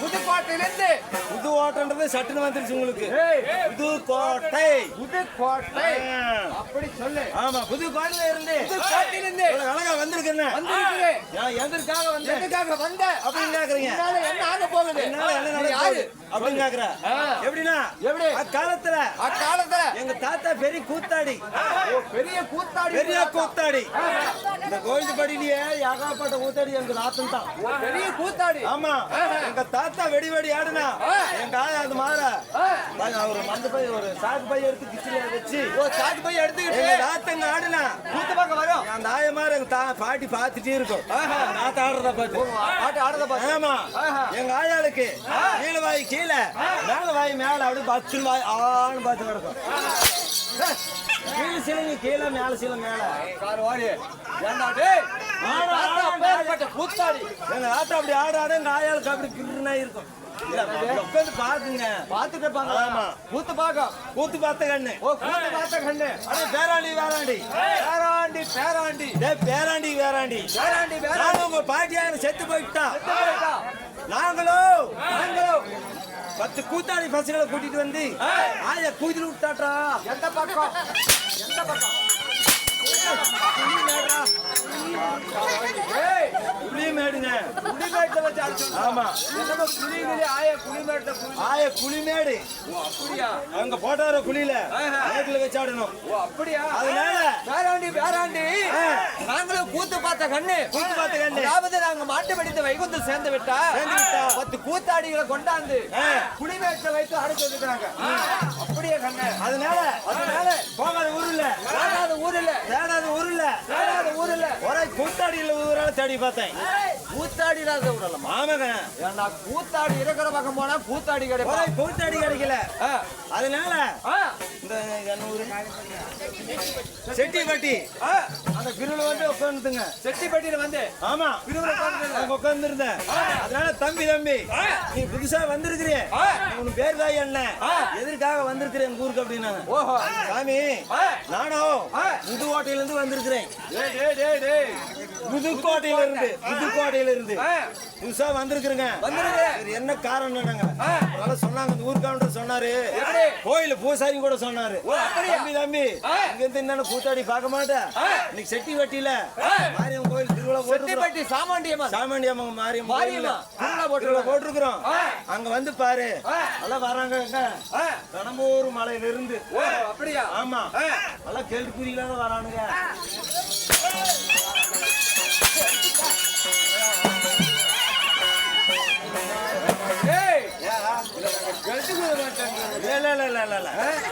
புதுக்கோட்டையிலிருந்து புதுக்கோட்டைன்றது சட்டுன்னு வந்துருச்சு உங்களுக்கு. புதுக்கோட்டை புதுக்கோட்டை அப்படி சொல்லு. ஆமா, புதுக்கோட்டையில இருந்து புதுக்கோட்டையிலிருந்து அழகா வந்திருக்கேன். எதற்காக வந்த அப்படின்னு கேக்குறீங்க. என்ன ஆக போகுது யாரு அப்படின்னு கேக்குற. எப்படின்னா எப்படி அக்காலத்துல எங்க தாத்தா பெரிய கூத்தாடி. பெரிய கூத்தாடி இந்த கோயில்படியிலேயே ஏகாப்பட்ட கூத்தாடி எங்க தாத்தன் தான். பெரிய கூத்தாடி. ஆமா, எங்க தாத்தா வெடி ஆடுனா எங்க ஆயா அது மாற ஒரு மந்த பை ஒரு சாக்கு பை எடுத்து கிச்சில வச்சு சாக்கு பை எடுத்துக்கிட்டு தாத்தங்க ஆடுனா கூத்து பார்க்க வரும். அந்த ஆய மாதிரி எங்க பாட்டி பாத்துட்டே இருக்கும். தாத்தா ஆடுறத பார்த்து. ஆமா, எங்க ஆயாளுக்கு கீழே வாய் கீழே மேல வாய் மேல அப்படி பச்சு வாய் ஆன்னு பார்த்து கிடக்கும். கீழே சிலங்க கீழே மேல சில மேல கூத்தாடி எங்க ஆத்தா அப்படி ஆடு எங்க ஆயாளுக்கு அப்படி கிருனா இருக்கும். பாத்துங்க பாத்துட்டு ஆமா, கூத்து பார்த்த கண்ணு. கூத்து பார்த்த கண்ணு. பேராண்டி உங்க பாட்டியாரு செத்து போயிட்டா. நாங்களும் 10 கூத்தாடி பசங்களை கூட்டிட்டு வந்து ஆயா கூதில் விட்டாட்டா. எந்த பக்கம் புளிமேடுங்க. ஆமா, ஆய குளிமேடு. அப்படியா? அவங்க போட்டார குளியில நேரத்துல வச்சு ஆடணும். அப்படியா? அதனால பேராண்டி நாங்களும் கூத்து பார்த்த கண்ணு. அதாவது நாங்க மாட்டு படித்த வைகுந்தம் சேர்ந்து விட்டா 10 கூத்தாடிகளை கொண்டாந்து குளிமேட்டை வைத்து அடைச்சு வந்துட்டாங்க. அப்படியே கண்ணு. அதனால போகாத ஊர்ல ஒரே கூத்தாடியில ஊரால தேடி பார்த்தேன். கூத்தாடி ஆமாங்க, கூத்தாடி இருக்கிற பக்கம் போனா கூத்தாடி கிடைக்கும். கூத்தாடி கிடைக்கல. அதனால இந்த செட்டிப்பட்டி அந்த பிரிவுல வந்து உட்காந்துங்க. செட்டிப்பட்டியில வந்து ஆமா உட்கார்ந்து இருந்தேன். அதனால தம்பி நீ புதுசா வந்திருக்கிறீ, உனக்கு பேர் தாய் என்ன, எதற்காக வந்திருக்கிறேன் எங்க ஊருக்கு அப்படின்னாங்க. ஓஹோ சாமி, நானும் புதுக்கோட்டையில இருந்து வந்திருக்கிறேன். புதுக்கோட்டையில இருந்து புதுசா வந்திருக்கிறேங்க. என்ன காரணம் சொன்னாங்க, இந்த ஊருக்காரர் சொன்னாரு, கோயில பூசாரி கூட சொன்னாரு. தம்பி இங்க இருந்து என்ன கூத்தாடி பார்க்க மாட்டேன், இன்னைக்கு செட்டிப்பட்டியில மாரியம்மன் கோயில் திருவிழா போட்டு சாமாண்டியம்மா மாரியம்மன் போட்டிருக்கிறோம். அங்க வந்து பாரு, எல்லாம் வராங்க கடம்பூர் மலையில இருந்து. அப்படியா? ஆமா, எல்லாம் கேள்விக்குறியில வரானுங்க.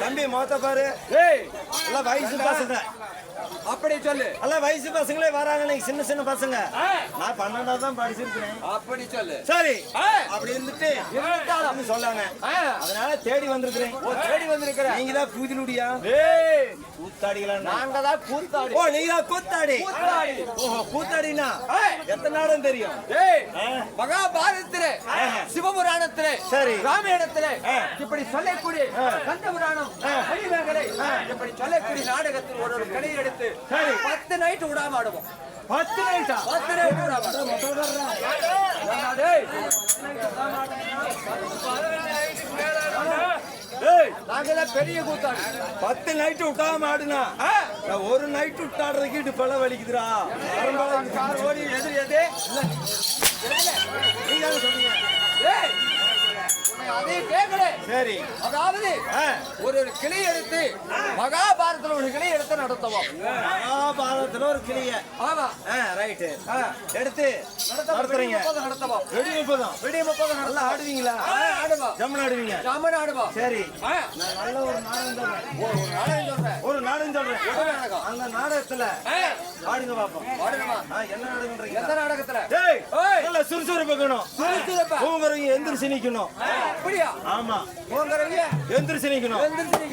தம்பி மொத்த பாரு, எல்லாம் வயசு பசங்க. அப்படி சொல்லு. எல்லாம் வயசு பசங்களே வராங்க, சின்ன பசங்க. நான் 12ஆவது தான் படிச்சிருக்கிறேன். அப்படி சொல்லு. சரி, அப்படி இருந்துட்டு சொல்லாங்க. அதனால தேடி வந்திருக்கிறேன். தேடி வந்திருக்கிறேன். நீங்க தான் கூதிலுடியா? கூத்தாடிகளா? நாங்க தான் கூத்தாடி. ஓ, நீங்க தான் கூத்தாடி. ஓஹோ, கூத்தாடினா எத்தனை நாடும் தெரியும். மகாபாரதத்திலே, சிவபுராணத்திலே, சரி, ராமாயணத்திலே இப்படி சொல்லக்கூடிய கந்தபுராணம், மணிமேகலை இப்படி சொல்லக்கூடிய நாடகத்தில் ஒரு கடை எடுத்து 10 நைட் விடாம ஆடுவோம். 10 நைட்டா? 10 நைட் விடாம நாங்கெல்லாம் பெரிய கூத்தாடி. 10 நைட்டு விட்டாம ஆடுனா ஒரு நைட்டு விட்டாடுறதுக்கு இட்டு பல வலிக்குதுரா. ஓடி எதிரி எது நீங்க சொன்னீங்க. அதே கேட்கல. சரி, அதாவது ஒரு கிளி எடுத்து மகாபாரதத்துல ஒரு கிளி எடுத்து நடத்துவோம். மகாபாரதத்துல ஒரு கிளிய. ஆமா, ரைட்டு. எடுத்து நடத்துறீங்க. நடத்துவோம். வெடி 30 நல்லா ஆடுவீங்களா? ஆடுவோம். ஜம்மன் ஆடுவீங்க. சரி, நான் நல்ல ஒரு நாடகம் சொல்றேன். அந்த நாடகத்துல ஆடுங்க பாப்போம். என்ன நாடகம்ன்றீங்க? எந்த நாடகத்துல? நல்ல சுறுசுறுப்பு இருக்கணும். தூங்குறவங்க எந்திரிச்சு நிக்கணும். அப்படியா? ஆமா, தூங்குறவங்க எந்திரிச்சு நிக்கணும்.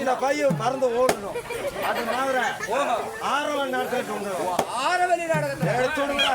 இந்த பையன் பறந்து ஓடணும். அது மாதிரி ஆரவல் நாடகத்துல தூங்குறோம். ஆரவலி நாடகத்துல எடுத்து விடுங்க.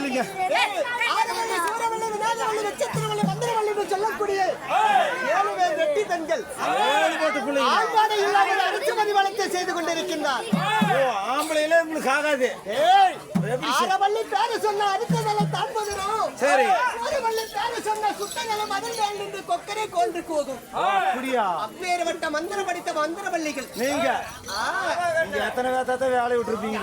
பிள்ளைங்க. ஆரவள்ளி, சூரவள்ளி, விநாயகவள்ளி, நட்சத்திரவள்ளி, மந்திரவள்ளி என்று சொல்லக்கூடிய 7 பேர் வெட்டி பெண்கள் ஆண்பாடை இல்லாமல் அரிச்சமதி வளர்த்து செய்து கொண்டிருக்கின்றார். ஆம்பளையில உங்களுக்கு ஆகாது. ஆரவள்ளி பேரு சொன்ன அடுத்ததலை தாழ்வதும் சரி. சூரவள்ளி பேரு சொன்ன சுத்தங்களும் அதில் என்று கொக்கரை கொன்று போகும். அப்படியா? அப்பேற்பட்ட மந்திரம் படித்த மந்திரவள்ளிகள் நீங்க எத்தனை வேத்தாத்த வேலையை விட்டுருப்பீங்க.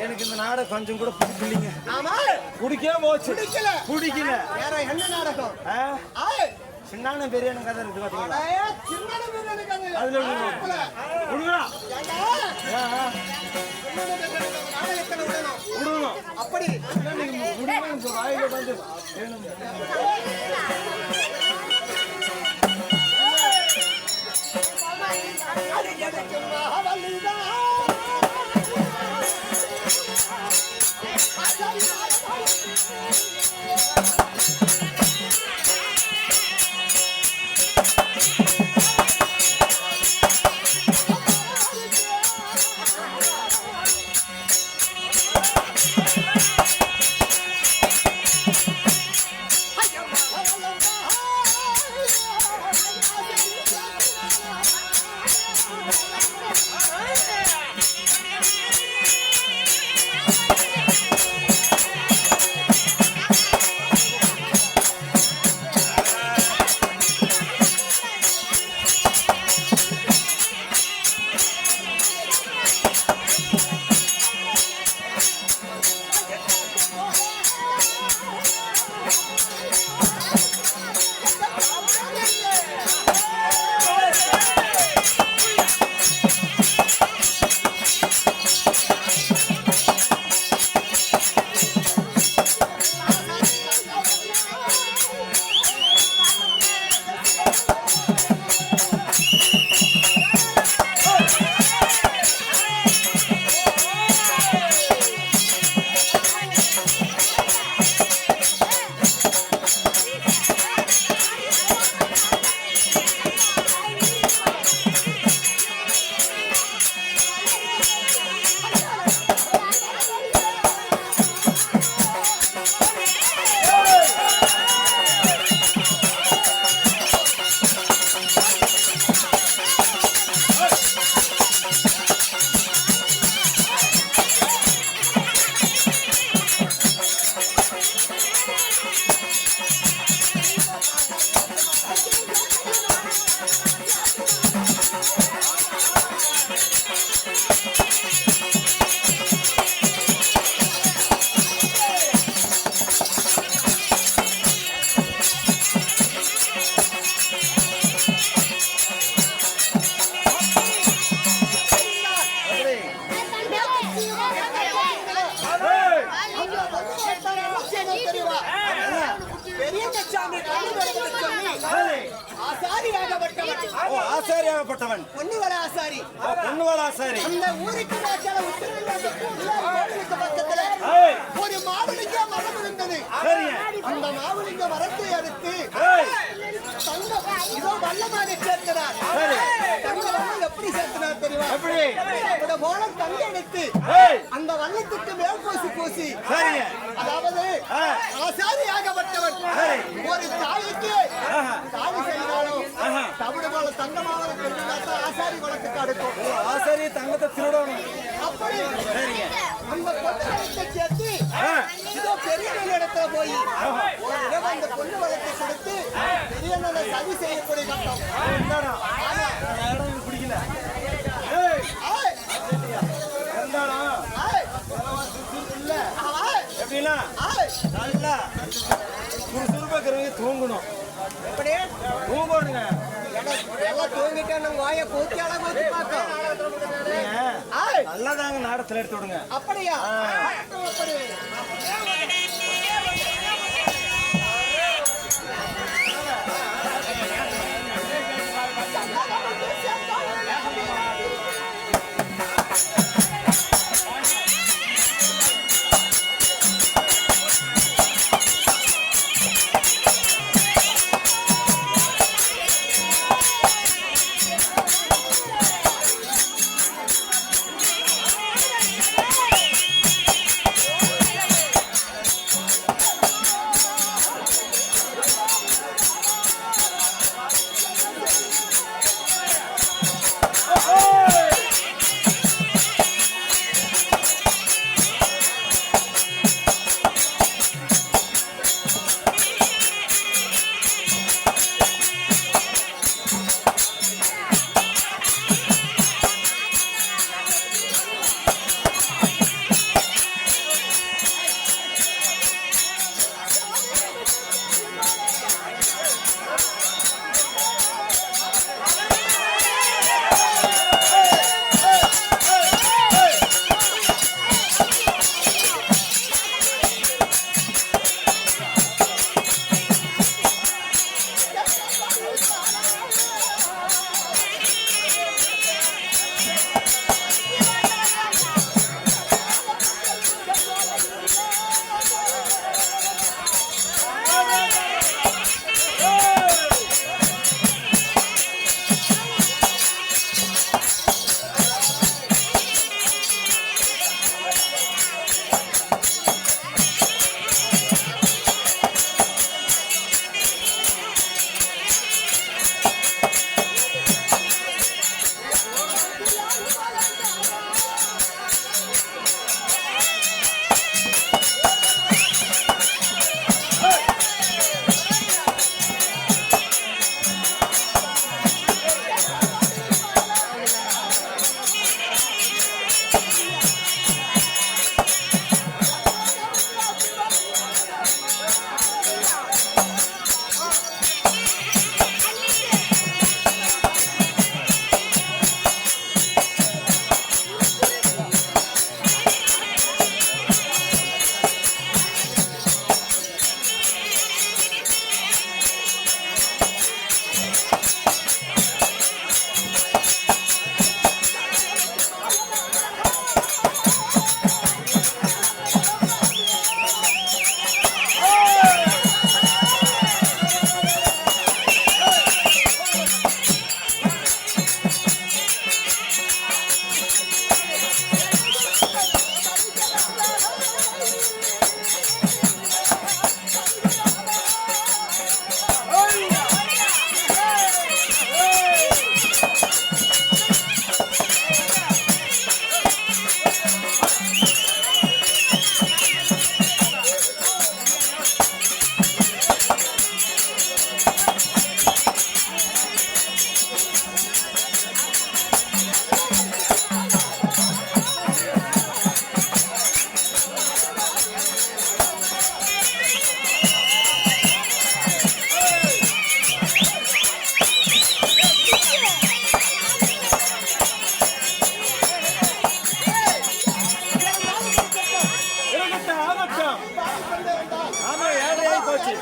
எனக்கு இந்த நாடகம் கொஞ்சம் கூட பிடிக்கலீங்க. ஆமா, பிடிக்கவே போச்சு. பிடிக்கல. வேற என்ன நாடகம்? சின்ன பெரிய கதை இருக்கு பாத்தீங்களா? அதுல விடணும். அப்படி வாயில வந்து ஆசாரியாகப்பட்டவன் பொன்னுவள ஆசாரி. பொன்னுவள ஆசாரி. அந்த ஊருக்கு பக்கத்துல ஒரு மாவுலிங்க மரம் இருந்தது. அந்த மாவுலிங்க மரத்தை அறுத்து இதோ வல்லமாக சேர்க்கிறார். தங்கம் எப்படி சேர்க்கிறார் தெரியுமா? எப்படி மூலம் தங்க எடுத்து அந்த வல்லத்துக்கு மேல் பூசி அதாவது ஆசாரியாகப்பட்டவன் ஒரு தாய்க்கு தாலி செய்தாலும் தமிழ் போல தங்கமாக ஆசாரி வழக்குக்கு அடுக்கும். ஆசாரி தங்கத்தை திருடணும். அப்படி அந்த பொண்ணு சேர்த்து இதோ பெரிய இடத்துல போய் ஒரு இரவு அந்த பொண்ணு வழக்கை கொடுத்து பெரிய சதி செய்யக்கூடிய கட்டம். பிடிக்கல. எப்படின்னா நல்லா சுறுசுறுப்பாக்கிறவங்க தூங்கணும். எப்படி தூங்கணுங்க. எல்லாம் தூங்கிட்டா நம்ம வாயை கூத்தியால கூத்தி பார்க்கும். நல்லாதாங்க நாடத்தில் எடுத்து விடுங்க. அப்படியா? அப்படி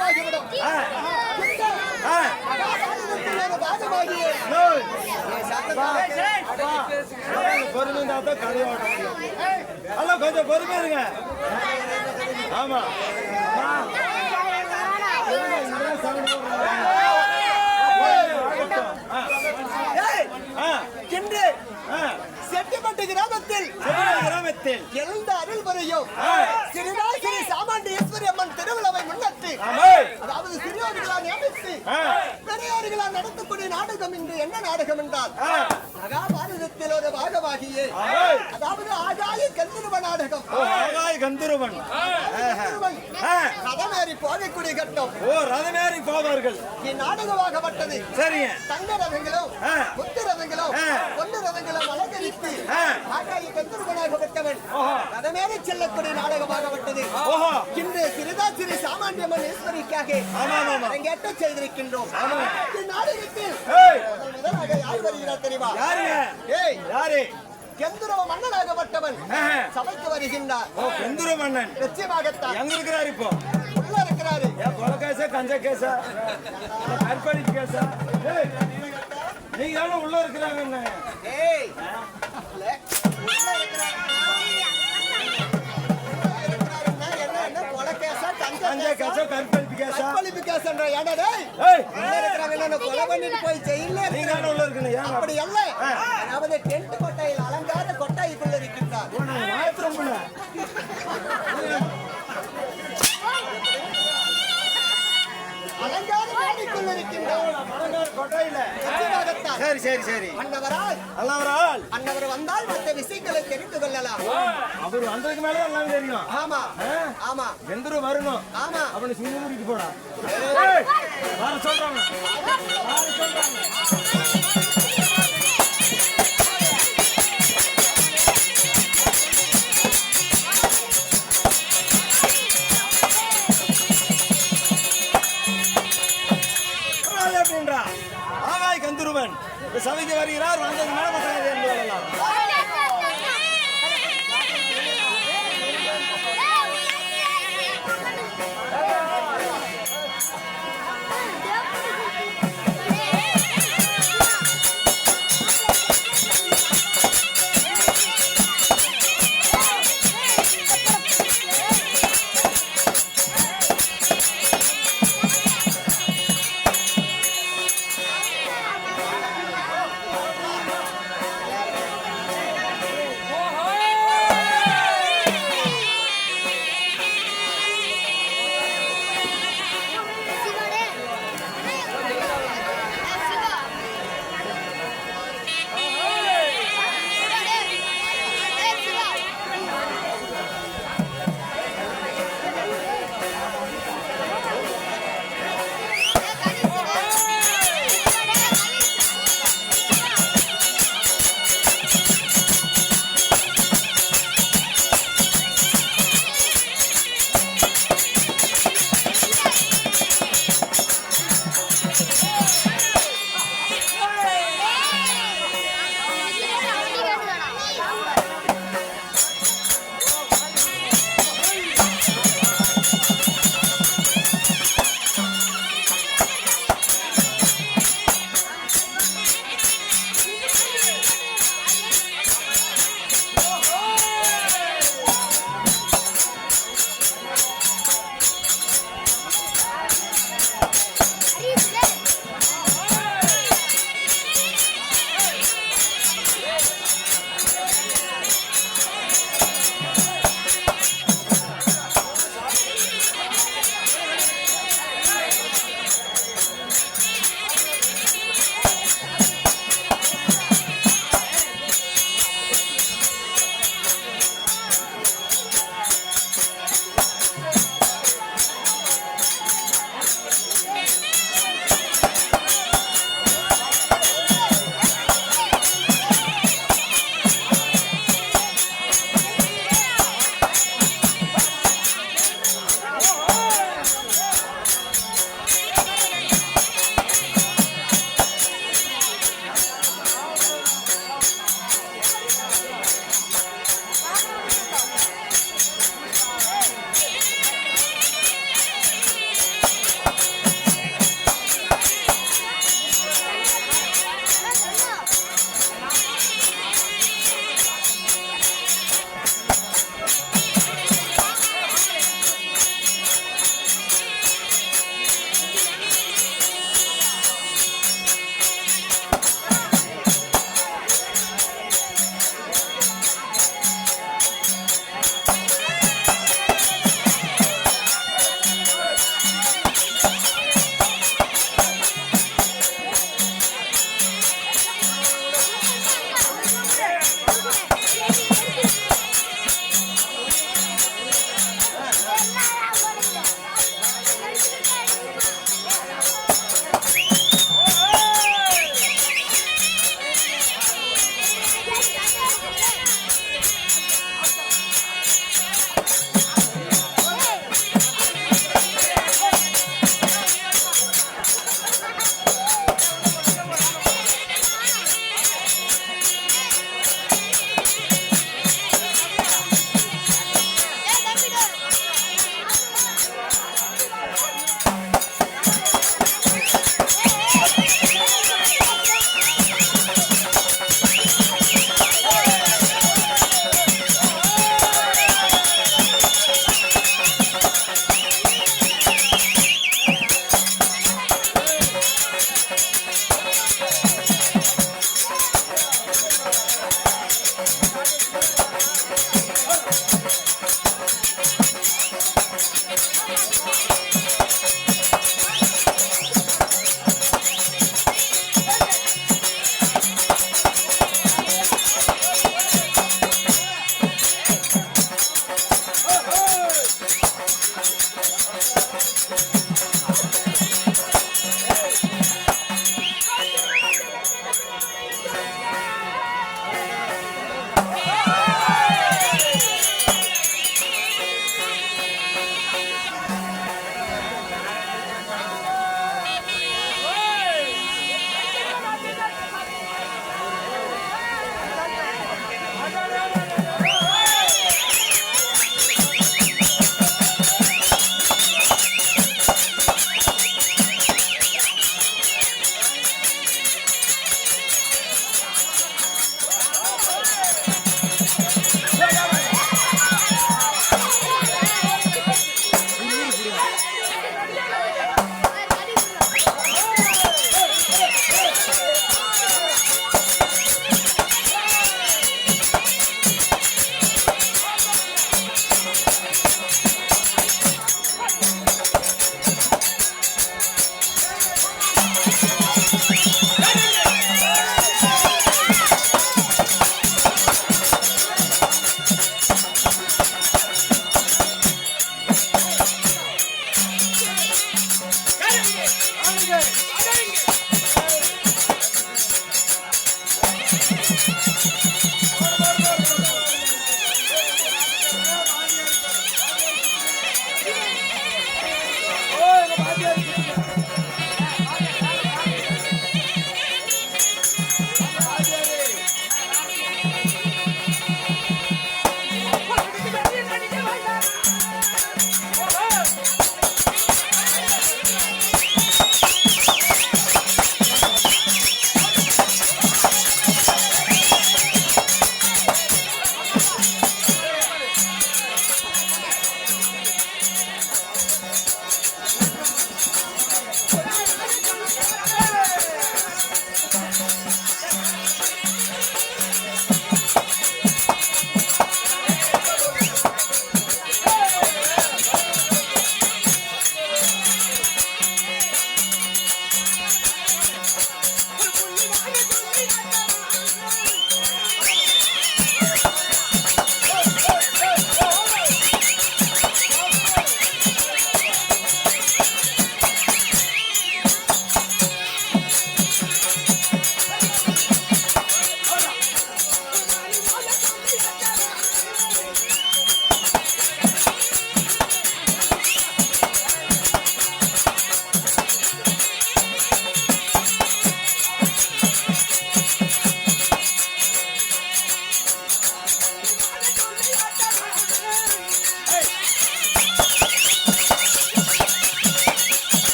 காரியமாகிவிடும். மகாபாரதத்தில் ஒரு பாகமாகிய பொறுமை தான் கதையை ஓட்ட முடியும். அல்ல கொஞ்சம் பொறுமை இருங்க. ஆமா செட்டிப்பட்டு கிராமத்தில் எழுந்த அருள்முறையும் சிறுநாசிரி சாமாண்டீஸ்வரி அம்மன் திருவிழாவை முன்னிட்டு, அதாவது சிறியோர்களா நியமித்து பெரியோர்களால் நடத்தக்கூடிய நாடகம் இன்று என்ன நாடகம் என்றால் மகாபாரதத்தில் ஒரு பாகமாகிய, அதாவது ஆகாய கந்தர்வ நாடகம். கந்தர்வன் ரதமேறி போகக்கூடிய கட்டம். ரதமேறி போவார்கள். இந்நாடகமாகப்பட்டது சரிங்க. தங்க ரதங்களும் முத்து ரதங்களும் பொண்ணு ரதங்களும் அலங்கரித்து ஆகாய கந்தர்வனாகப்பட்டவன் ரதமேறி செல்லக்கூடிய நாடகமாகப்பட்டது. இன்று சிறுதாசிரி சாமாண்டியம்மன் ஈஸ்வரிக்காக அரங்கேற்ற செய்திருக்கின்றோம். இந்நாடகத்தில் முதலாக யார் வருகிறார் தெரியுமா? யாரு? கந்தர்வ மன்னனாகப்பட்டவன் சபைக்கு வருகின்றார். கந்தர்வ மன்னன் நிச்சயமாகத்தான். எங்க இருக்கிறார்? இப்போ உள்ள இருக்கிறாரு. கொலை கேசா, கஞ்சா கேசா, கற்பழிப்பு கேசா? நீங்க தானே உள்ள இருக்கிறாங்க. அப்படி அல்ல, அதாவது டென்ட் கொட்டாயில் அலங்கார கொட்டாய்க்குள்ள இருக்கின்றார். அலங்கார கொட்டாய்க்குள்ள இருக்கின்றார். சரி சரி சரி. அன்னவர் வந்தால் மற்ற விஷயங்களை தெரிந்து கொள்ளலாம். அவர் வந்ததுக்கு மேல எல்லாம் தெரியும். ஆமா ஆமா. எந்திர வரணும். ஆமா. அவனை சிங்கமுடிக்கு போடா. வர சொல்றாங்க. ஆகாய் கந்தர்வன் சபைக்கு வருகிறார். வந்தது மேல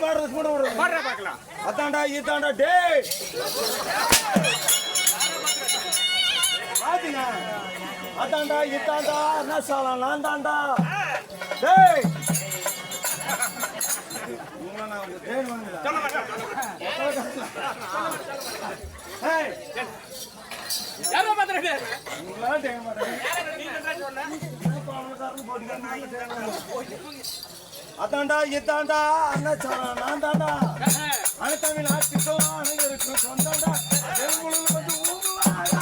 பாடுறது கூட விடுறது. பாடுற பார்க்கலாம். அதான்டா இதான்டா டேய் பாத்தீங்க அதான்டா இதான்டா என்ன சொல்லலாம் நான் தான்டா டேய் உங்களை நான் உங்க தேன் வாங்கல சொல்ல மாட்டேன். ஏய் யாரோ பாத்துறீங்க? உங்களா தேன் மாட்டேன் நீ என்ன சொன்ன? அதான்டா இதான்டா என்ன சொல்லலாம் நான் தான்டா அனைத்தமிழ் ஆட்சிக்கும் அனைவருக்கும் சொந்தாண்டா எங்களுக்கு வந்து ஊங்குவாயா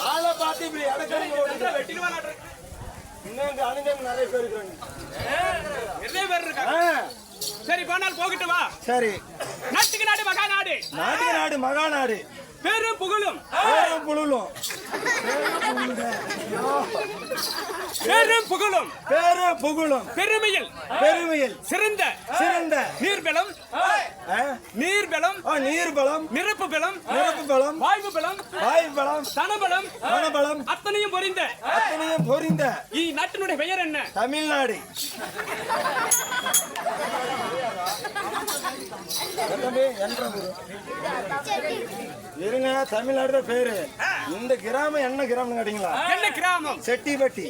ஆளை பார்த்து இப்படி இன்னும் அணிந்தவங்க நிறைய பேர் இருக்காங்க. நிறைய பேர் இருக்காங்க. சரி போனால் போகிட்டு வா. சரி நாட்டுக்கு நாடு மகா நாடு, நாட்டுக்கு நாடு மகா நாடு, பேரும் புகழும் பேரும் புகழும் பேரும் புகழும் பேரும் புகழும் பெருமையில் பெருமையில் சிறந்த சிறந்த நீர்பலம் நீர்பலம் நீர்பலம் நிரப்பு பலம் நிரப்பு பலம் வாய்வு பலம் வாயு பலம் தனபலம் வனபலம் அத்தனையும் பொறிந்த அத்தனையும் பொறிந்த இந்நாட்டினுடைய பெயர் என்ன? தமிழ்நாடு. இருங்க தமிழ்நாடு பேரு. இந்த கிராமம் என்ன கிராமம் கேட்டீங்களா? என்ன கிராமம்? செட்டிப்பட்டி.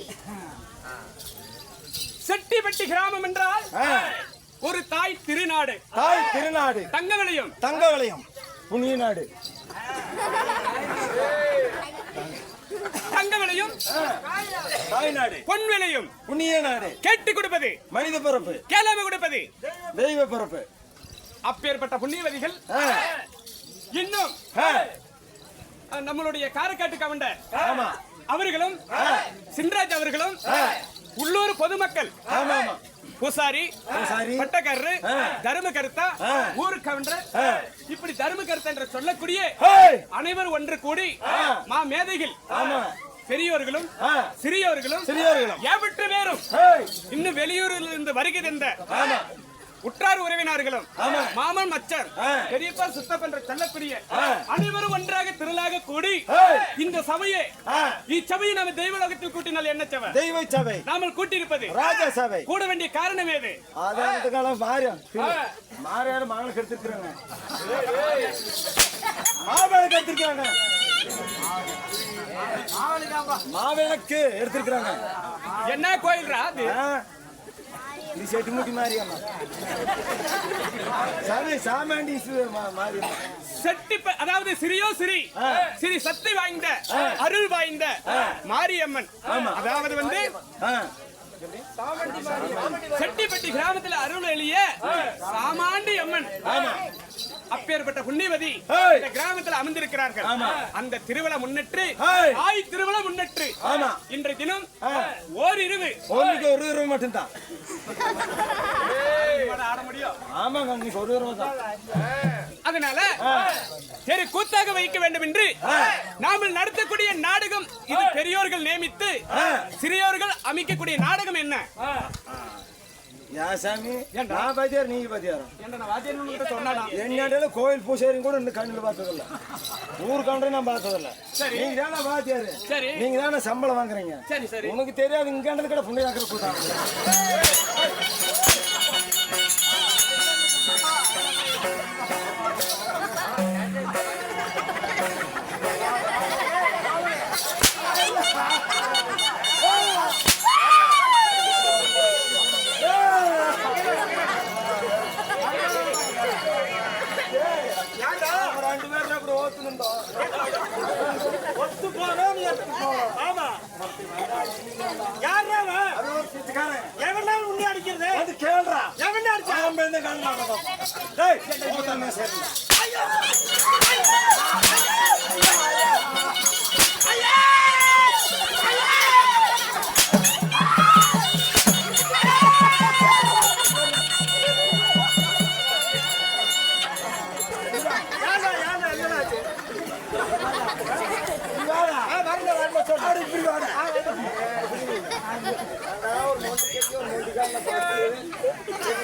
செட்டிப்பட்டி கிராமம் என்றால் ஒரு தாய் திருநாடு, தாய் திருநாடு, தங்கவளையம் தங்கவளையம், புண்ணிய நாடு. தங்கவளையும் தாய்நாடு, பொன்விளையும் புண்ணிய நாடு. கேட்டு கொடுப்பது மனித பிறப்பு, கேளாம கொடுப்பது தெய்வ பிறப்பு. அப்பேற்பட்ட புண்ணியவதிகள் இன்னும் நம்மளுடைய காரைக்காட்டு கவுண்டர் அவர்களும் சின்ராஜ் அவர்களும் உள்ளூர் பொதுமக்கள் பூசாரி பட்டக்காரரு தர்ம கருத்தா ஊரு கவுண்டர் இப்படி தர்ம கருத்தா என்று சொல்லக்கூடிய அனைவரும் ஒன்று கூடி மா மேதைகள் பெரியோர்களும் சிறியோர்களும் ஏவற்ற பேரும் இன்னும் வெளியூரில் இருந்து வருகை தந்த உற்றார் உறவினர்களும் மாமன் மச்சர் பெரியப்பா சித்தப்ப என்று சொல்லக்கூடிய அனைவரும் ஒன்றாக திரளாக கூடி இந்த சபையை இச்சபையை நாம தெய்வலோகத்தில் கூட்டினால் என்ன சபை? தெய்வ சபை. நாம கூட்டியிருப்பது ராஜா சபை. கூட வேண்டிய காரணம் ஏது? அதான் காலம் மாறியாரு மாங்களுக்கு எடுத்துக்கிறாங்க, மாவிளக்கு எடுத்துக்கிறாங்க, மாவிளக்கு எடுத்துக்கிறாங்க. என்ன கோயில்ரா அது? இது செட்டு மூட்டி மாரியம்மா சரி சாமாண்டி மாரியம்மா செட்டி, அதாவது சிறியோ சிறி சக்தி வாய்ந்த அருள் வாய்ந்த மாரியம்மன். அதாவது வந்து செட்டிப்பட்டி கிராமத்தில் அருள் எளிய சாமாண்டி அம்மன். அப்பேற்பட்ட புண்ணியவதி இந்த கிராமத்தில் அமர்ந்திருக்கிறார்கள். அந்த திருவிழா முன்னிட்டு ஆய் திருவிழா முன்னிட்டு இன்றைய தினம் ஓரிரவு ஒரு இரவு மட்டும்தான் ஆட முடியும். ஆமாங்க, இன்னைக்கு ஒரு இரவு தான். அதனால சரி கூத்தாக வைக்க வேண்டும் என்று நாம நடத்தக்கூடிய நாடகம் இது. பெரியோர்கள் நியமித்து சிறியோர்கள் அமைக்கக்கூடிய நாடகம் என்ன? சாமி நான் பாத்தியார், நீங்க பாத்தியாரா? என்ன கோயில் பூசாரியும் கூட இன்னும் கண்ணில் பார்த்ததில்ல, ஊர் கவுண்டரை நான் பார்த்ததில்ல. நீங்க தானே பாத்தியாரு, நீங்க தானே சம்பளம் வாங்குறீங்க. உனக்கு தெரியாது இங்க கூட புண்ணியாக்கிற கூட்டாங்க.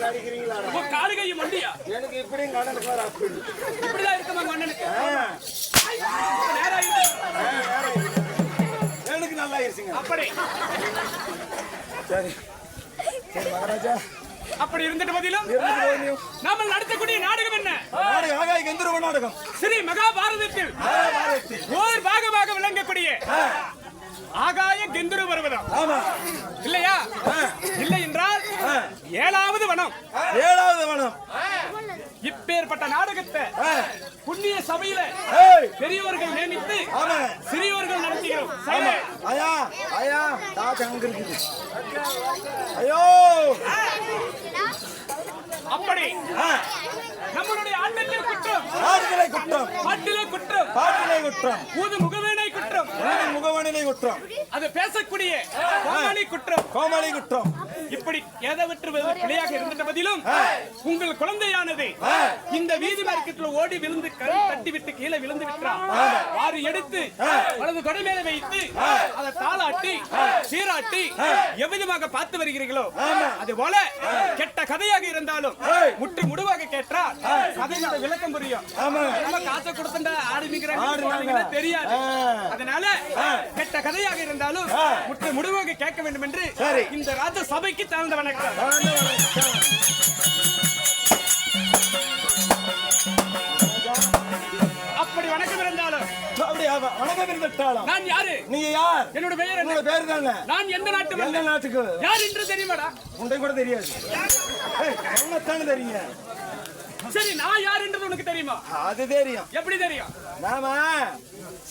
அடிக்கிறீங்களா? உன் காலு கை மண்டியா? எனக்கு இப்படியும் கடனுக்கு வர அப்படி இப்படிதான் இருக்குமா உங்க அண்ணனுக்கு? நேரா இருக்கு. எனக்கு நல்லா இருச்சுங்க. அப்படி சரி சரி மகாராஜா, அப்படி இருந்துட்டு பதிலும் இருந்துட்டு நாம நடத்தக்கூடிய நாடகம் என்ன? நாடகம் ஆகாய கந்தர்வ நாடகம். ஸ்ரீ மகாபாரதத்தில் ஓர் பாகமாக விளங்கக்கூடிய ஆகாய கெந்துரு பர்வதம். ஆமா இல்லையா? இல்லை என்றால் 7வது வனம். 7வது வனம். இப்பேற்பட்ட நாடகத்தை புண்ணிய சபையில பெரியவர்கள் நியமித்து சிறியவர்கள் நடத்துகிறோம். ஐயா ஐயா தாத்தா அங்க இருக்குது. ஐயோ அப்படி நம்மளுடைய ஆண்டத்தில் குற்றம், ஆடுகளை குற்றம், பாட்டிலே குற்றம், பாட்டிலை குற்றம், ஊது முகவேனை குற்றம், முகவனிலை குற்றம், அது பேசக்கூடிய கோமாளி குற்றம், கோமாளி குற்றம். இப்படி ஏதவற்று பிழையாக இருந்த பதிலும் உங்கள் குழந்தையானது இந்த வீதி மார்க்கெட்டில் ஓடி விழுந்து தட்டி விட்டு கீழே விழுந்து விட்டான். வாரி எடுத்து வலது தொடை மேல வைத்து அதை தாளாட்டி சீராட்டி எவ்விதமாக பார்த்து வருகிறீர்களோ அது போல கெட்ட கதையாக இருந்தாலும் முற்று முடுவாக கேட்டால் கதையோட விளக்கம் புரியும். நம்ம காசை கொடுத்துட்டா ஆடுங்கிறாங்க தெரியாது. அதனால கெட்ட கதையாக இருந்தாலும் முற்று முடுவாக கேட்க வேண்டும் என்று இந்த ராஜ சபைக்கு தாழ்ந்த வணக்கம். அப்படி வணக்கம் இருந்தாலும் வணக்கம் இருந்தாலும் நான் யாரு? நீங்க யார்? என்னோட பெயர் என்ன? உங்க பேரு தானே? நான் எந்த நாட்டு எந்த நாட்டுக்கு? யார் என்று தெரியுமாடா? உண்டை கூட தெரியாது. உனத்தானே தெரியுங்க. சரி, நான் யார் என்றது உனக்கு தெரியுமா? அது தெரியும். எப்படி தெரியும்? நாம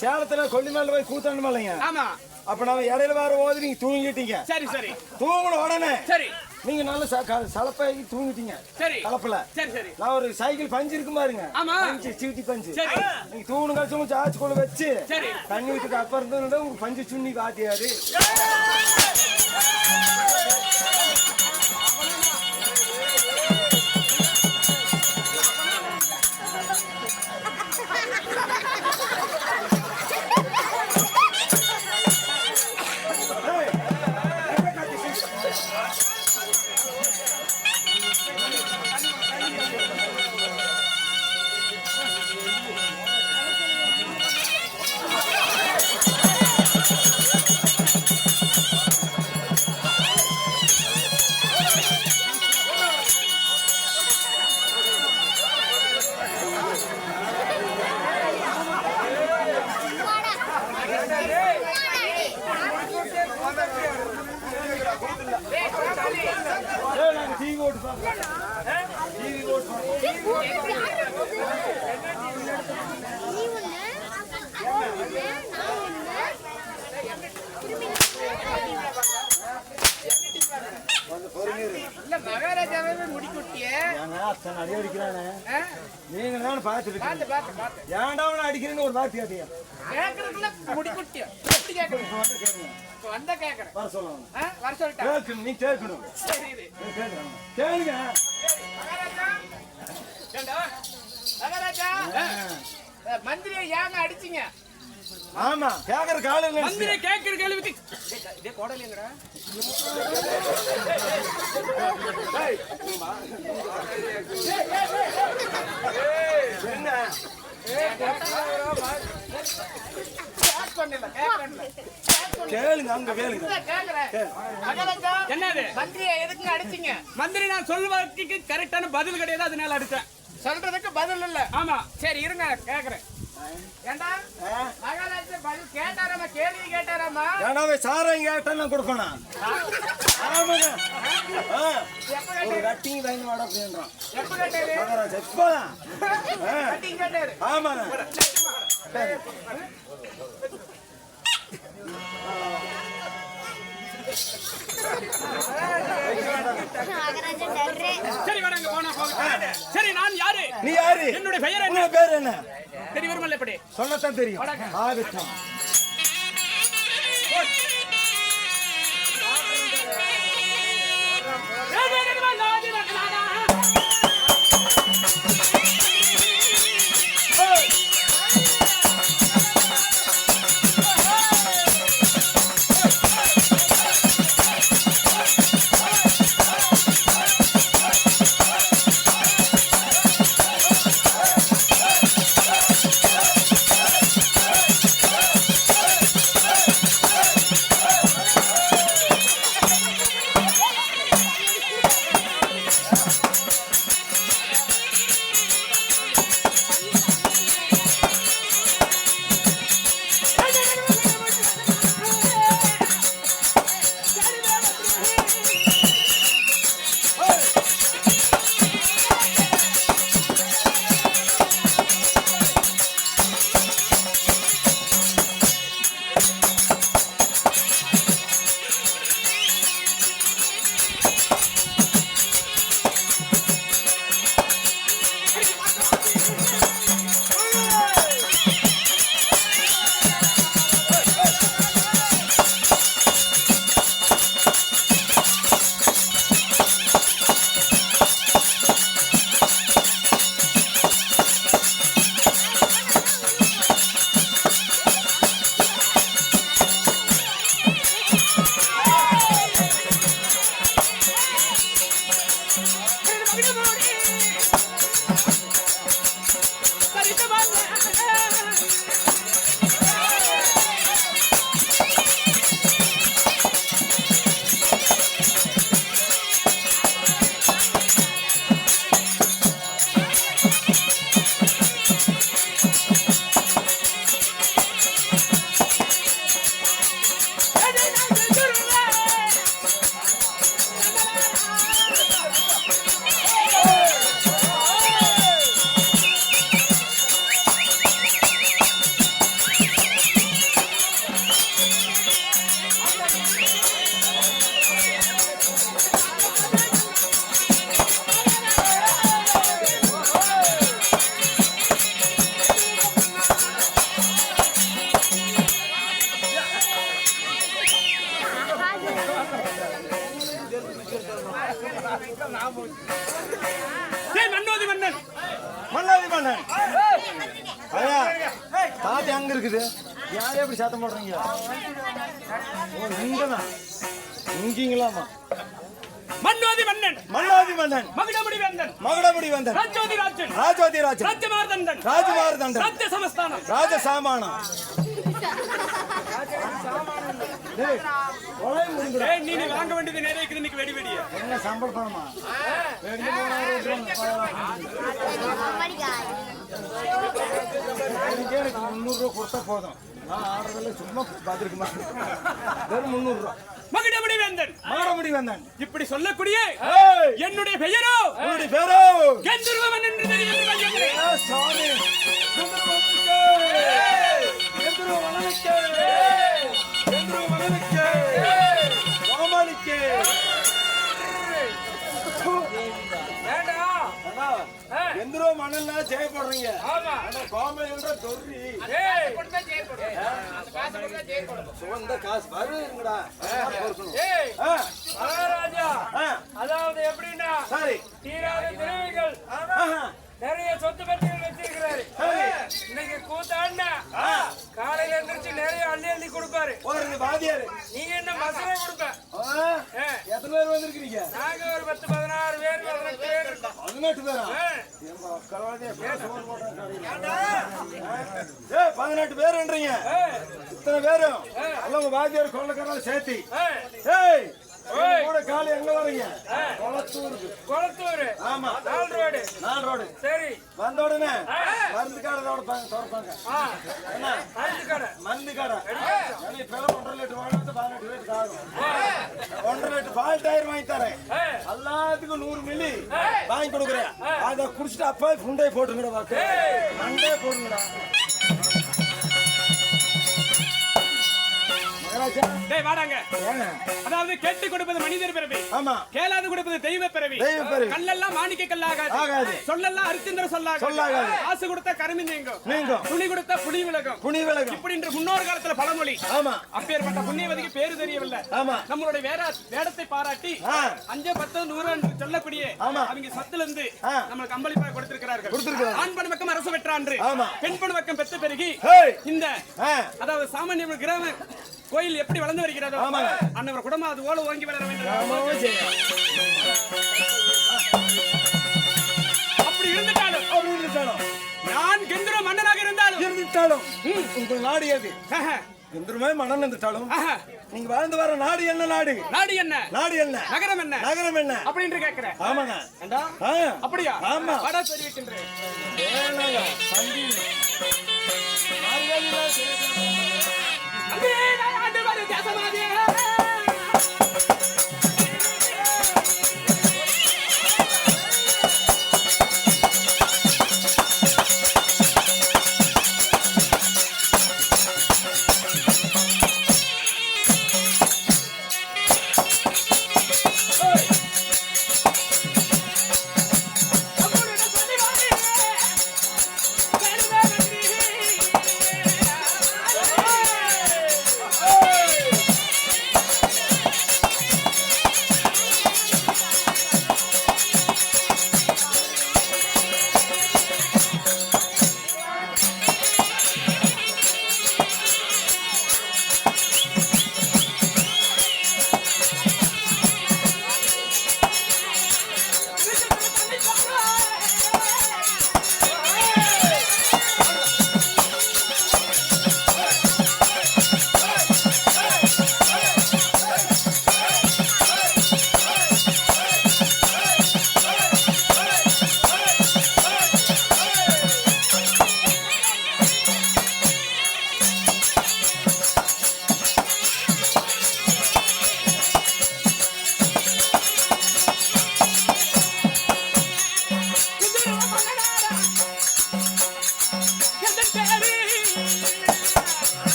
சேலத்துல கொல்லிமலை போய் கூத்தாண்டு மலைங்க. ஆமா. அப்ப நம்ம இடையில வர போது நீங்க தூங்கிட்டீங்க. சரி சரி. தூங்கின உடனே சரி நீங்க நல்ல சலப்பாகி தூங்கிட்டீங்க. சரி கலப்பல. சரி சரி. நான் ஒரு சைக்கிள் பஞ்சு இருக்கு பாருங்க. ஆமா. பஞ்சு சீட்டி பஞ்சு. சரி. நீங்க தூணு கழிச்சு சார்ஜ் கொள்ள வச்சு சரி தண்ணி விட்டுட்டு அப்புறம் இருந்து உங்க பஞ்சு சுண்ணி காட்டியாரு. மகாராஜாவே முடிக்குட்டியே அடி அடிக்கிறானே. நீங்க தான் பாத்துட்டு ஏன்டா அடிக்கிறேன்னு ஒரு வார்த்தை கேட்டியா? முடிக்குட்டியா எப்படி கேட்கணும்? வந்தா கேட்கறேன். வர சொல்லணும். வர சொல்லிட்டேன். நீ கேட்கணும். கேளுங்க. மகாராஜா மந்திரியை ஏங்க அடிச்சீங்க? ஆமா கேக்குற காலையில மந்திரியை கேட்கிற கேள்விக்கு கோடலைங்கடா. கேளுங்க அங்க கேளுங்க. என்னது மந்திரியை எதுக்கு அடிச்சீங்க? மந்திரி நான் சொல்வதற்கு கரெக்டான பதில் கிடையாது, அதனால அடிச்சேன். சொல்றதுக்கு பதில் இல்ல. ஆமா சரி இருங்க கேக்குறேன். ஏண்டா மகாராஜா பதில் கேட்டாராமா? கேள்வி கேட்டாராமா? ஏன்னாவே சாரம் கேட்டா நான் கொடுக்கணும். ஆமாங்க. ஒரு கட்டிங் வாங்கி வாடா அப்படின்றான். எப்ப கேட்டாரு? மகாராஜா இப்பதான். கட்டிங் கேட்டாரு. ஆமாங்க. சரி வடங்க போனா போக. சரி நான் யாரு? நீ யாரு? என்னோட பெயர் என்ன? உங்க பேர் என்ன? தெரியுமா? எப்படி சொல்லத்தான் தெரியும். ஆகட்டும். டேய் மன்னோதி மன்னன் மன்னாதி மன்னன் ஐயா தாத்தி அங்க இருக்குது யாரே எப்படி சத்தம் போடுறீங்க இங்கதான் இங்கீங்களாமா மன்னோதி மன்னன் மன்னாதி மன்னன் மகுடமுடி வேந்தன் மகுடமுடி வந்தன் ராஜோதி ராஜன் ராஜோதி ராஜன் ராஜமார்தண்டன் ராஜமார்தண்டன் ராஜ்ய சமஸ்தானம் ராஜ சாமானம் டேய் ஒளை முடிங்கடா டேய் நீ வாங்க வேண்டியது நிறைய இருக்குது இன்னைக்கு வெடி வெடிய என்ன சம்பளம் பணமா எனக்கு 300 ரூபா கொடுத்தா போதும் நான் ஆடுறதுல சும்மா பார்த்துருக்க மாட்டேன் வெறும் 300 ரூபா மகுடமுடி வேந்தன் மகுடமுடி வந்தன் இப்படி சொல்லக்கூடிய என்னுடைய பெயரோ உன்னுடைய பேரோ கந்தர்வன் என்று தெரியும் சாமி எந்திரோ மணல்னா ஜெயப்படுறீங்க கோமலின்ற தொர்ரி சுவந்த காசு வருங்கடா மகாராஜா அதாவது எப்படின்னா சரி தீராத திறமைகள் நிறைய சொத்து பத்திகள் வச்சிருக்கிறாரு இன்னைக்கு கூத்தாண்டா காலையில எந்திரிச்சு நிறைய அள்ளி அள்ளி கொடுப்பாரு ஒரு வாதியாரு நீங்க என்ன மசாலா கொடுப்ப எத்தனை பேர் வந்திருக்கீங்க நாங்க ஒரு 10 16 பேர் 18 பேர் இருக்கோம் 18 பேரா 18 பேருன்றீங்க இத்தனை பேரும் எல்லாம் உங்க வாதியார் கொள்ளக்காரன் சேர்த்தி ஏய் கூட காலி எங்க வரீங்க கொளத்தூர் ஆமா 4 ரோடு 4 ரோடு சரி வந்த உடனே மருந்து கடை திறப்பாங்க என்ன மருந்து கடை மருந்து கடை இப்ப 1.5 லிட்டர் வாங்கிட்டு 18 லிட்டர் ஆகும் 1.5 லிட்டர் பால் டயர் வாங்கி தரேன் எல்லாத்துக்கும் 100 மில்லி வாங்கி கொடுக்குறேன் அதை குடிச்சிட்டு அப்பா புண்டை போட்டுங்கடா வாக்கு மண்டே போடுங்கடா டேய் வாடாங்க அதாவது கேட்டு கொடுப்பது மனிதர் பிறவி ஆமா கேளாது கொடுப்பது தெய்வ பிறவி தெய்வ பிறவி கல்லெல்லாம் மாணிக்க கல்லாகாது ஆகாது சொல்லெல்லாம் அரிச்சந்திர சொல்லாகாது காசு கொடுத்தா கருமி நீங்கும் நீங்கும் துணி கொடுத்தா புலி விலகும் புனி விலகம் இப்படி இன்று முன்னோர் காலத்துல பழமொழி ஆமா அப்பேற்பட்ட புண்ணியவதிக்கு பேரு தெரியவில்லை ஆமா நம்மளுடைய வேடத்தை பாராட்டி 5 10 100 என்று சொல்லக்கூடிய அவங்க சத்துல இருந்து நம்மளுக்கு அம்பளிப்பாக கொடுத்திருக்கிறார்கள் ஆண் பண பக்கம் அரசு பெற்றான்று பெண் பண பக்கம் பெற்ற பெருகி இந்த அதாவது சாமானிய கிராம கோயில் எப்படி வளர்ந்து வருகிறதோ அன்னவர் குடும்பம் அது ஓல ஓங்கி வளர வேண்டும் அப்படி இருந்துட்டாலும் நான் கெந்திர மன்னனாக இருந்தாலும் உங்கள் நாடு எது கெந்திரமே மன்னன் இருந்துட்டாலும் நீங்க வாழ்ந்து வர நாடு என்ன நாடு நாடு என்ன நாடு என்ன நகரம் என்ன நகரம் என்ன அப்படின்னு கேக்குறேன் ஆமாங்க அப்படியா ஆமா வடா தெரிவிக்கின்றேன்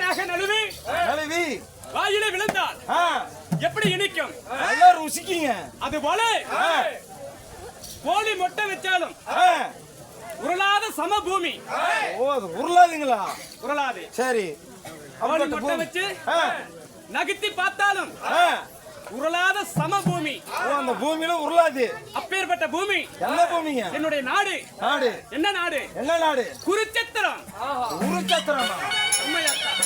நேராக நழுவி நழுவி வாயிலே விழுந்தால் ஆ, எப்படி இனிக்கும் நல்லா ருசிக்குங்க. அது போல கோழி மொட்டை வச்சாலும் ஆ, உருளாத சமபூமி ஓ அது உருளாதுங்களா? உருளாது. சரி. கோழி அப்ப மொட்டை வச்சு ஆ, நகர்த்தி பார்த்தாலும் ஆ, உருளாத சமபூமி. ஓ அந்த பூமியில உருளாது. அப்பேற்பட்ட பூமி என்ன பூமிங்க? என்னுடைய நாடு. நாடு என்ன நாடு? என்ன நாடு? குருச்சத்திரம். குருச்சத்திரமா? உண்மையாத்தான்.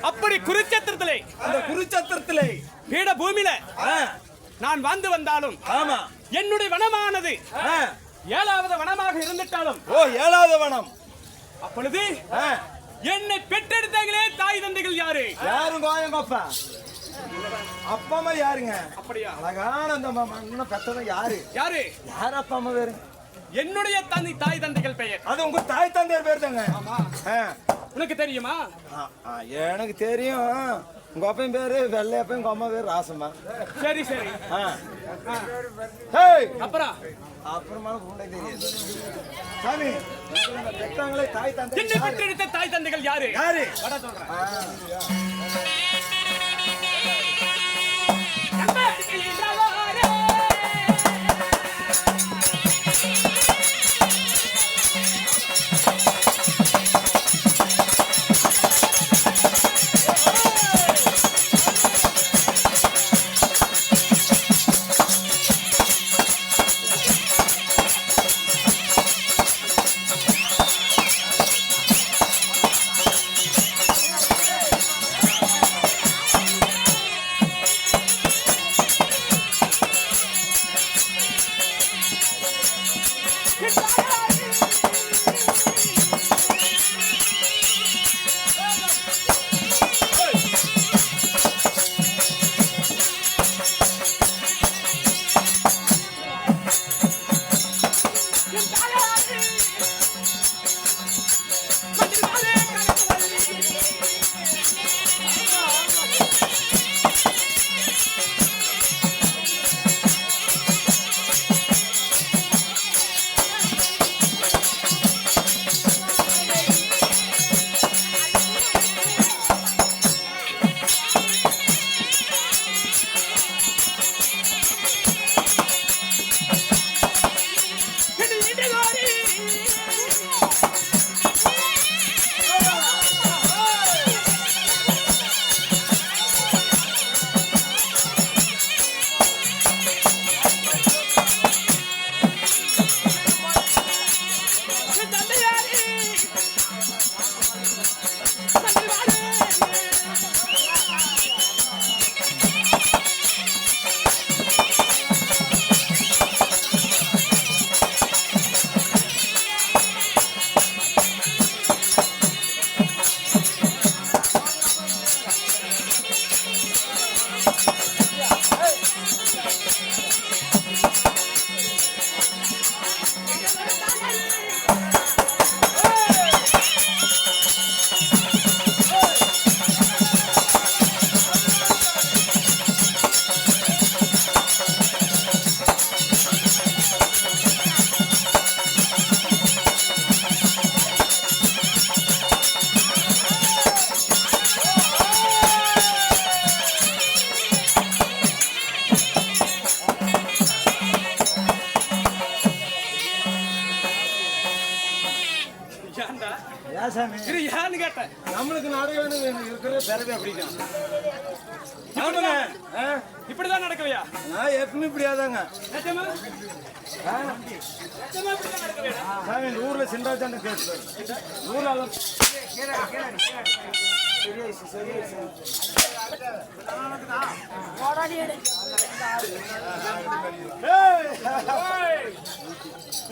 அப்படி குருச்சத்திரத்திலே அந்த குருச்சத்திரத்திலே பீட பூமியில ஆ, நான் வந்து வந்தாலும் ஆமா. என்னுடைய வனமானது ஆ, 7வது வனமாக இருந்துட்டாலும் ஓ 7வது வனம். அப்பொழுது ஆ, என்னை பெற்றெடுத்தாங்களே தாய் தந்தைகள் யாரு? யாரும் கோயங்கப்பா அப்பா அம்மா யாருங்க? அப்படியா? அழகான அந்த மண்ணை பெற்றவங்க யாரு? யாரு? யார் அப்பா அம்மா பேரு? என்னுடைய தாய் தந்தைகள் பெயர். அது உங்க தாய் தந்தையர் பேர் தாங்க. ஆ, உனக்கு தெரியுமா? எனக்கு தெரியும். உங்க அப்பன் பேரு வெள்ளையப்பன், உங்க அம்மா பேரு ராசம்மா. சரி சரி. ஆ. ஹேய், அப்புறம் அப்புறமா உனக்கு தெரியாது. சாமி, உங்களை பெற்றாங்களே தாய் தந்தை என்னை யாரு? பெற்றெடுத்த தாய் தந்தைகள் யாரு? யாரு? வட சொல்றேன். ஆ, ஏன் சாமி? இது ஏன்னு கேட்டேன். நம்மளுக்கு நாடகம் இருக்கிற பிறகு அப்படிதான். ஆமாங்க. இப்படிதான் நடக்கவையா? நான் எப்பவுமே இப்படியாதாங்க. நிஜமா? நிஜமா இப்படிதான் நடக்கவையா? சாமி இந்த ஊர்ல சிண்டாச்சாண்ட கேட்டு ஊர்ல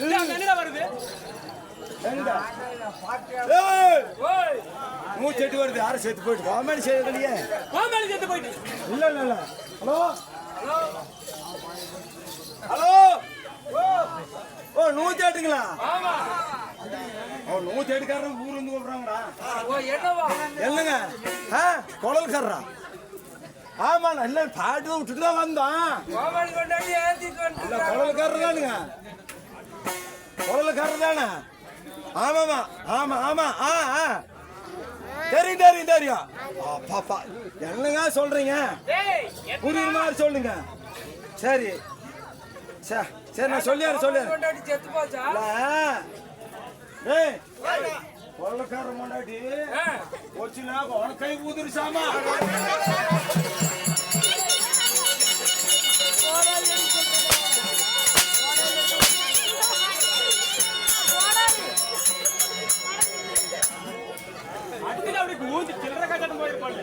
என்னடா வருது? மூச்செட்டு வருது. யாரும் செத்து போயிட்டு காமெடி செய்யலையே. கோமாளி செத்து போயிட்டு. இல்ல இல்ல இல்ல. Hello hello. ஓ 108ங்களா? ஆமா. ஓ 108காரன் ஊர்ல இருந்து கூப்பிடுறாங்கடா. ஓ என்னவா? என்னங்க? குழல்காரரா? ஆமா இல்ல பாட்டு விட்டுட்டு தான் வந்தான். கோமாளி கொண்டாடி ஏத்திட்டு இல்ல வந்து குழல்காரர் தானுங்க. குழல்காரர் தானே? ஆமாமா ஆமா ஆமா. தெரியும் தெரியும் தெரியும். பாப்பா என்னங்க சொல்றீங்க? டேய், புரியுற மாதிரி சொல்லுங்க. சரி சரி நான் சொல்லியாரு சொல்லியாரு. கொண்டாடி செத்து போச்சா? ஏய் கொள்ளக்கார முன்னாடி போச்சுனா உனக்கு கை ஊதுருசாமா. அடுத்து அப்படி ஊதி சில்லற காட்டம் போயிருப்பாங்க.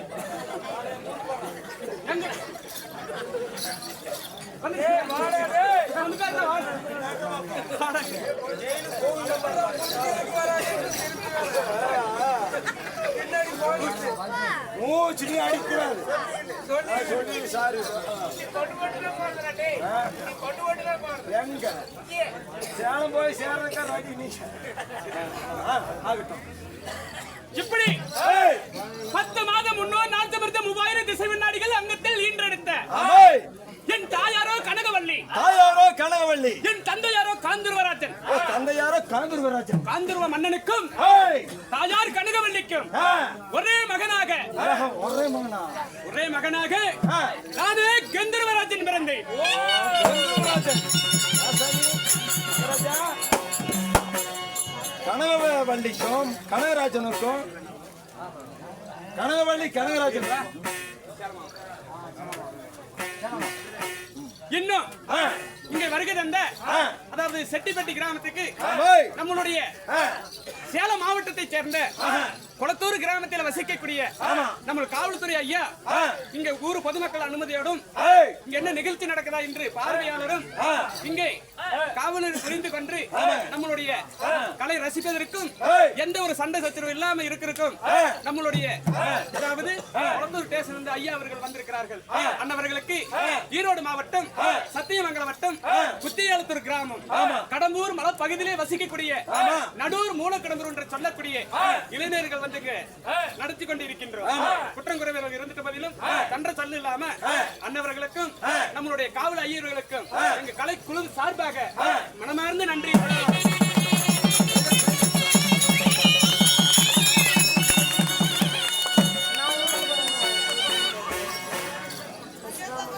ஏய், வாடா டேய். பின்னாடி போயிடுச்சு. மூச்சு நீ அடிக்கூடாது. சொல்லி சாரி கொண்டு போட்டுதான் போறதுடா டேய். நீ கொண்டு போட்டுதான் போறது. எங்க சேலம் போய் சேரக்கா ராடி நீ ஆகட்டும். இப்படி 10 மாதம் முன்னோர் நாட்டமிருந்த 3000 திசை விண்ணாடிகள் அங்கத்தில் ஈன்றெடுத்த என் தாயாரோ கனகவல்லி, தாயாரோ கனகவல்லி, என் தந்தையாரோ காந்தர்வராஜன். தந்தையாரோ காந்தர்வராஜன். காந்தர்வ மன்னனுக்கும் தாயார் கனகவல்லிக்கும் ஒரே மகனாக ஒரே மகனாக நானே கந்தர்வராஜன் பிறந்தேன். கனகவல்லிக்கும் கனகராஜனுக்கும் கனகவல்லி கனகராஜன் இன்னும் இங்க வருகை தந்த அதாவது செட்டிப்பட்டி கிராமத்துக்கு நம்மளுடைய சேலம் மாவட்டத்தை சேர்ந்த கொளத்தூர் கிராமத்தில் வசிக்கக்கூடிய நம்ம காவல்துறை ஐயா இங்க ஊர் பொதுமக்கள் அனுமதியோடும் இங்க என்ன நிகழ்ச்சி நடக்குதா என்று பார்வையாளரும் இங்கே காவலர் புரிந்து கொண்டு நம்மளுடைய கலை ரசிப்பதற்கும் எந்த ஒரு சண்டை சச்சரவு இல்லாம இருக்கிறதுக்கும் நம்மளுடைய அதாவது கொளத்தூர் ஸ்டேஷன் வந்து ஐயா அவர்கள் வந்திருக்கிறார்கள். அன்னவர்களுக்கு ஈரோடு மாவட்டம் சத்தியமங்கலம் வட்டம் குத்தியாலத்தூர் கிராமம் கடம்பூர் மலை பகுதியிலே வசிக்கக்கூடிய நடூர் மூலக்கடம்பூர் என்று சொல்லக்கூடிய இளைஞர்கள் வந்து நடத்தி கொண்டிருக்கின்றோம். குற்றங்குறைகள் இருந்துட்டு பதிலும் கன்ற சல்லு இல்லாம அன்னவர்களுக்கும் நம்மளுடைய காவல் ஐயர்களுக்கும் எங்க கலை குழு சார்பாக மனமார்ந்த நன்றி.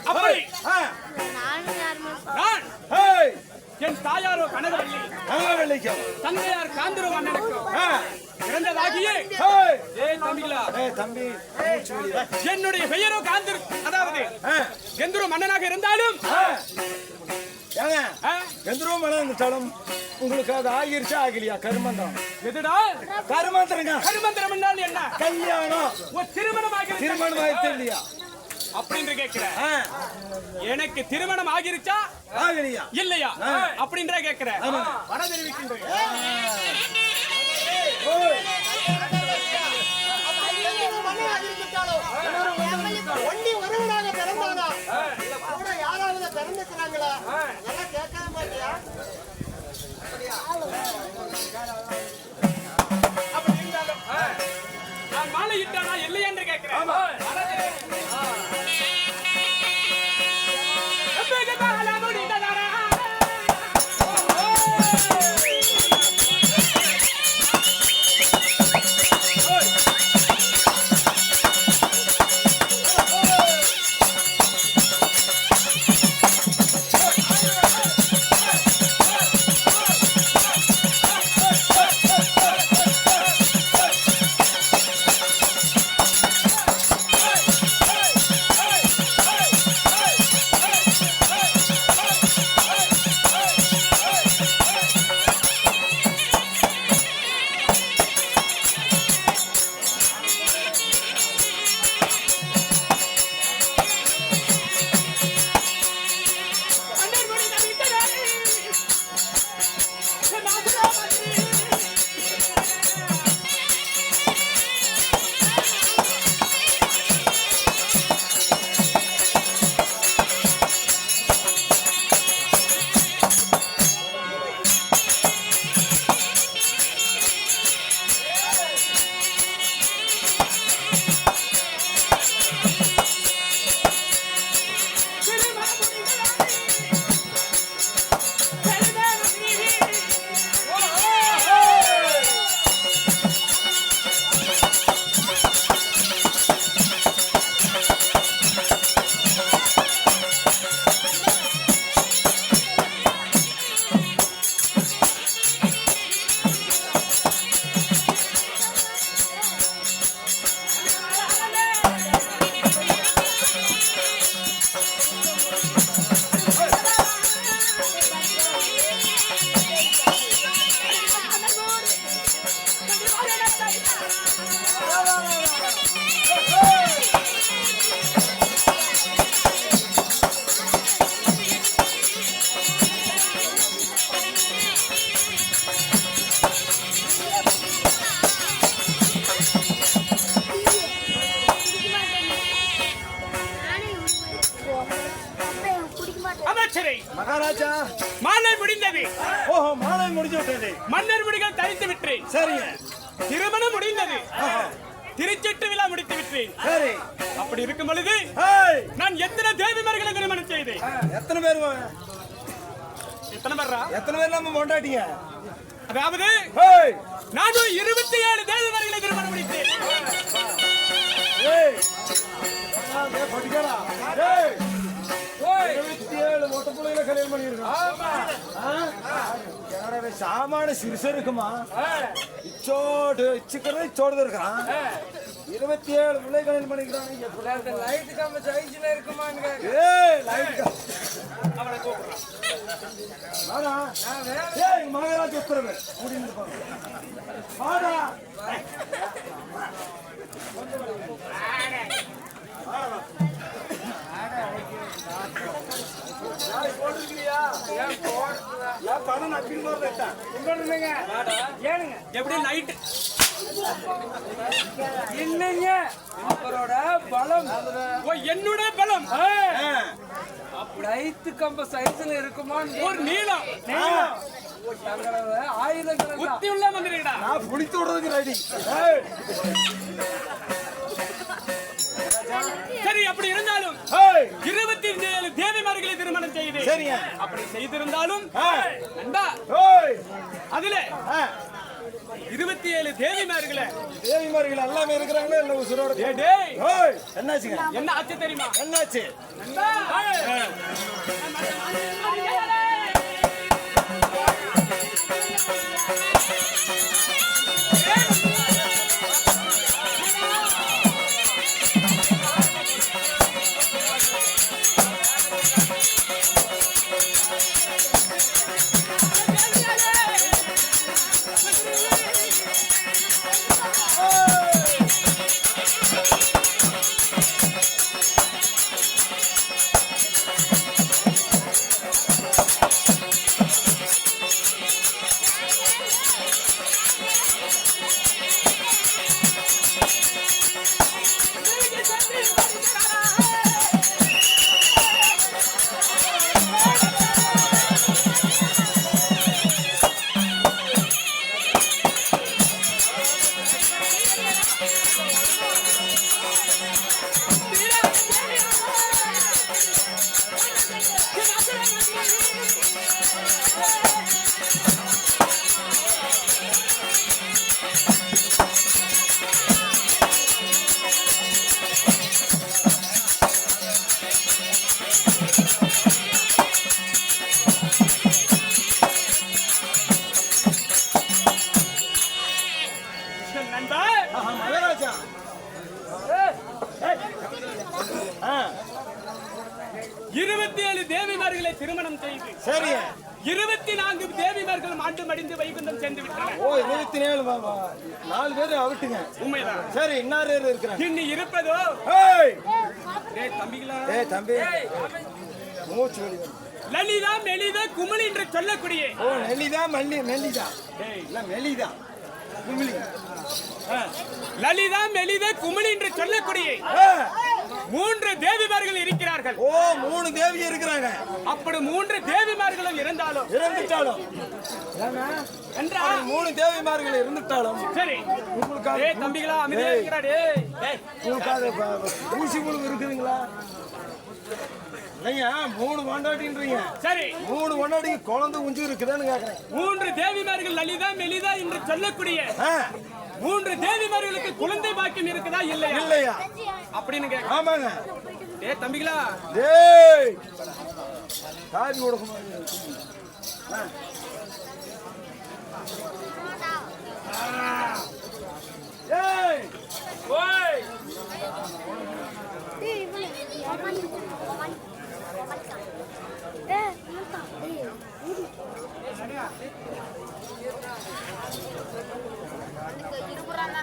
அப்படி நான் என் தாயாரோ கனகவல்லிக்கும் தந்தையார் காந்தர்வ மன்னனுக்கும் பிறந்ததாகியே தம்பி என்னுடைய பெயரோ காந்தர் அதாவது கந்தர்வ மன்னனாக இருந்தாலும் கந்தர்வ மன்னன் உங்களுக்கு அது ஆகிருச்சா ஆகலையா? கருமந்திரம் எதுடா கருமந்திரங்க. கருமந்திரம் என்றால் என்ன? கல்யாணம் திருமணம் ஆகிருச்சு இல்லையா அப்படின்னு கேக்குறேன். எனக்கு திருமணம் ஆகிருச்சா ஆகலையா இல்லையா அப்படின்ற கேக்குறேன். வட தெரிவிக்கின்றேன். ஒண்டி ஒருவனாக பிறந்தானா கூட யாராவது பிறந்துக்கிறாங்களா? அதெல்லாம் கேட்கவே மாட்டியா? அப்படி இருந்தாலும் நான் மாலை இட்டானா இல்லையா என்று கேட்கிறேன். சரி மகாராஜா மாலை முடிந்தது. ஓஹோ மாலை முடிஞ்சு விட்டது. மன்னர் முடிகள் தரித்து விட்டேன். சரிங்க. திருமணம் முடிந்தது. திருச்செட்டு விழா முடித்து விட்டேன். சரி. அப்படி இருக்கும் பொழுது நான் எத்தனை தேவிமார்களை திருமணம் செய்தேன்? எத்தனை பேர்? எத்தனை பேரா? எத்தனை பேர் நம்ம கொண்டாட்டிங்க? அதாவது நானும் 27 தேவிமார்களை திருமணம் முடித்தேன். ஏய் படிக்கடா. ஏய் 27 மொட்டை புள்ளைகளை கல்யாணம் பண்ணிருக்கான். சாமான சிறுசு இருக்குமா? இச்சோடு இச்சுக்கிறது இச்சோடு இருக்கான். 27 பிள்ளை கல்யாணம் பண்ணிக்கிறான். லைட் கம்ப சைஸ்ல இருக்குமான்னு ஏய் லைட் அவனை கூப்பிடுறான். வாடா. ஏய் மகாராஜ் உத்தரவு முடிந்து போங்க. வாடா. எப்படி நைட் இல்லைங்க அவரோட பலம் என்னோட பலம் லைட் கம்ப சைஸ்ல இருக்குமான்னு ஒரு நீளம் தங்களோட ஆயுதங்கள் புத்தி உள்ள மந்திரிடா. நான் புடித்து விடுறதுக்கு ரெடி. சரி அப்படி இருந்தாலும் 27 தேவிமார்களை திருமணம் செய்து சரிங்க. அப்படி செய்திருந்தாலும் அதுல 27 தேவிமார்களை தேவிமார்கள் எல்லாமே இருக்கிறாங்களே இல்ல உசுரோட? என்னாச்சுங்க? என்ன ஆச்சு தெரியுமா? என்னாச்சு? மகாராஜா 27 தேவிமார்களை திருமணம் செய்து சரி 24 தேவிமார்கள் மாண்டு மடிந்து வைகுந்தம் சென்று விட்டனர். ஓ 27 4 பேர் அவிட்டுங்க. உண்மைதான். சரி இன்னார் இருக்கிறாங்க. இன்னி இருப்பதோ ஏய் டேய் தம்பிகளா. ஏய் தம்பி மூச்சு வெளிய லலிதா மெலிதா குமிழி என்று சொல்லக்கூடிய ஓ லலிதா மெலிதா டேய் இல்ல மெலிதா குமிழி லலிதா மெலிதா குமிழி என்று சொல்லக்கூடிய 3 தேவிமார்கள் இருக்கிறார்கள். ஓ 3 தேவி இருக்கிறாங்க. அப்படி 3 தேவிமார்களும் இறந்தாலும் என்றா 3 தேவிமார்கள் இருந்துட்டாலும் சரி உங்களுக்கு டேய் தம்பிகளா அமைதியா இருக்கடா டேய். உங்களுக்கு ஊசி புழு இருக்குதுங்களா? இல்லையா 3 கொண்டாடின்றீங்க. சரி 3 கொண்டாடி குழந்தை குஞ்சு இருக்குதான்னு கேக்குறேன். 3 தேவிமார்கள் லலிதா மெலிதா என்று சொல்லக்கூடிய 3 தேவிமார்களுக்கு குழந்தை பாக்கியம் இருக்குதா இல்லையா? இல்லையா அப்படின்னு கேக்க. ஆமாங்க. டேய் தம்பிகளா டேய் காதி கொடுக்கணும். ஏய் ஓய் இருபுறான்